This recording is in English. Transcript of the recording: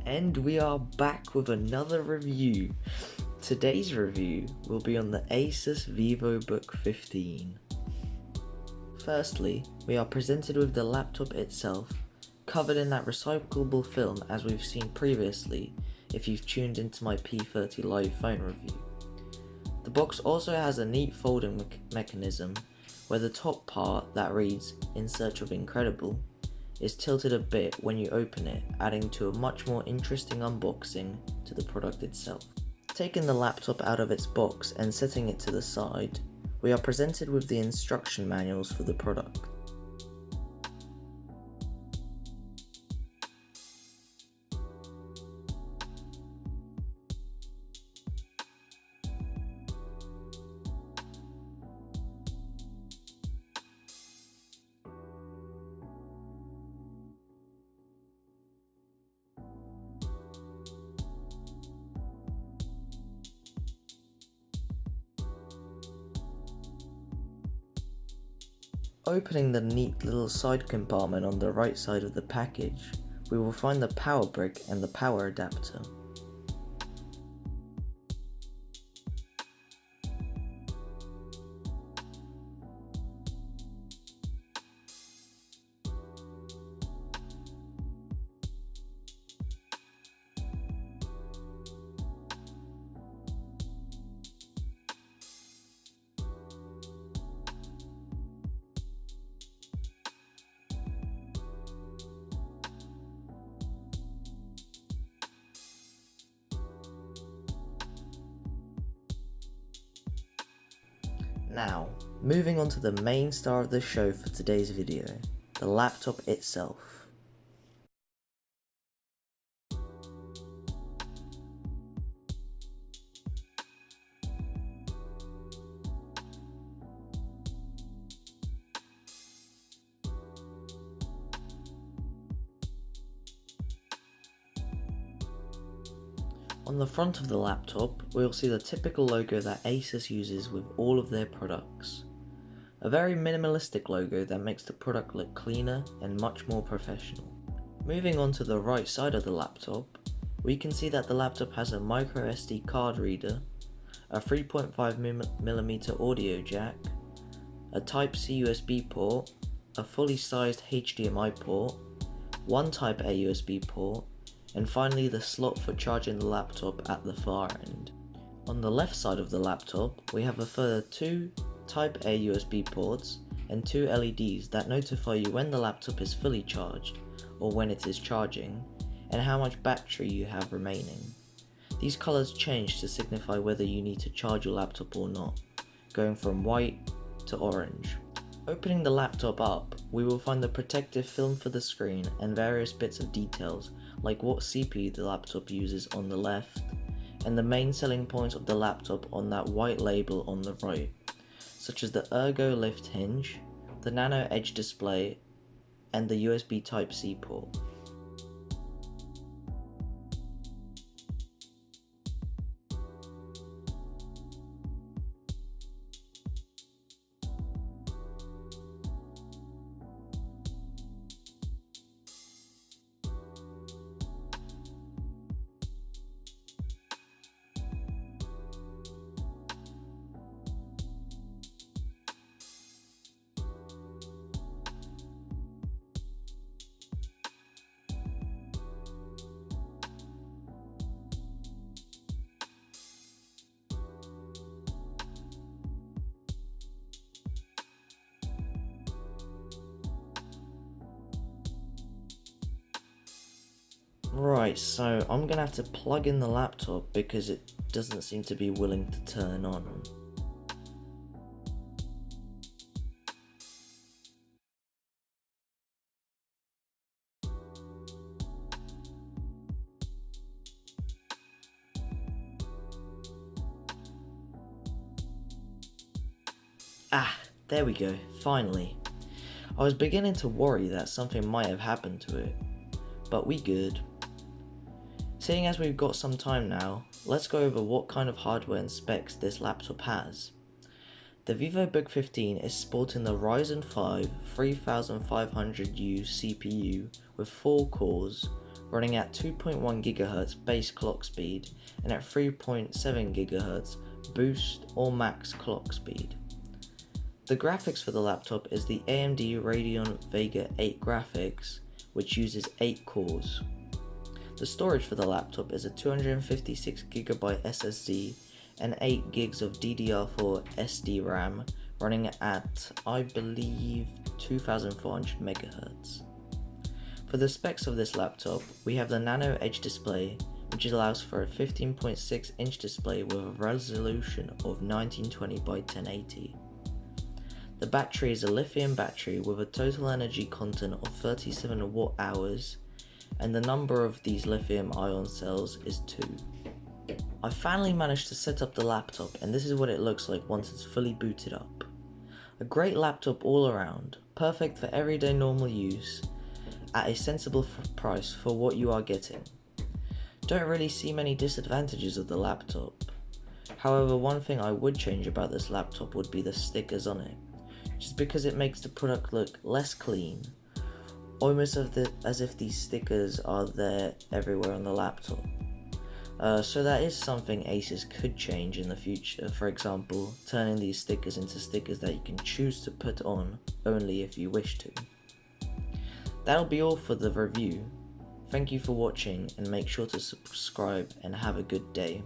And we are back with another review. Today's review will be on the ASUS VivoBook 15. Firstly, we are presented with the laptop itself, covered in that recyclable film as we've seen previously if you've tuned into my P30 live phone review. The box also has a neat folding mechanism where the top part that reads "In Search of Incredible" is tilted a bit when you open it, adding to a much more interesting unboxing to the product itself. Taking the laptop out of its box and setting it to the side, we are presented with the instruction manuals for the product. Opening the neat little side compartment on the right side of the package, we will find the power brick and the power adapter. Now, moving on to the main star of the show for today's video, the laptop itself. On the front of the laptop, we'll see the typical logo that ASUS uses with all of their products. A very minimalistic logo that makes the product look cleaner and much more professional. Moving on to the right side of the laptop, we can see that the laptop has a micro SD card reader, a 3.5mm audio jack, a Type-C USB port, a fully sized HDMI port, one Type-A USB port, and finally the slot for charging the laptop at the far end. On the left side of the laptop, we have a further two Type-A USB ports and two LEDs that notify you when the laptop is fully charged or when it is charging, and how much battery you have remaining. These colors change to signify whether you need to charge your laptop or not, going from white to orange. Opening the laptop up, we will find the protective film for the screen and various bits of details like what CPU the laptop uses on the left, and the main selling points of the laptop on that white label on the right, such as the Ergo lift hinge, the Nano Edge display, and the USB Type-C port. Right, so I'm gonna have to plug in the laptop because it doesn't seem to be willing to turn on. Ah, there we go, finally. I was beginning to worry that something might have happened to it, but we good. Seeing as we've got some time now, let's go over what kind of hardware and specs this laptop has. The VivoBook 15 is sporting the Ryzen 5 3500U CPU with 4 cores, running at 2.1 GHz base clock speed and at 3.7 GHz boost or max clock speed. The graphics for the laptop is the AMD Radeon Vega 8 graphics, which uses 8 cores. The storage for the laptop is a 256GB SSD and 8 gigs of DDR4 SD RAM running at, I believe, 2400 MHz. For the specs of this laptop, we have the Nano Edge display, which allows for a 15.6-inch display with a resolution of 1920 by 1080. The battery is a lithium battery with a total energy content of 37 watt-hours, and the number of these lithium-ion cells is 2. I finally managed to set up the laptop, and this is what it looks like once it's fully booted up. A great laptop all around, perfect for everyday normal use, at a sensible price for what you are getting. Don't really see many disadvantages of the laptop. However, one thing I would change about this laptop would be the stickers on it, just because it makes the product look less clean, almost as if these stickers are there everywhere on the laptop. So that is something ASUS could change in the future, for example, turning these stickers into stickers that you can choose to put on only if you wish to. That'll be all for the review. Thank you for watching and make sure to subscribe and have a good day.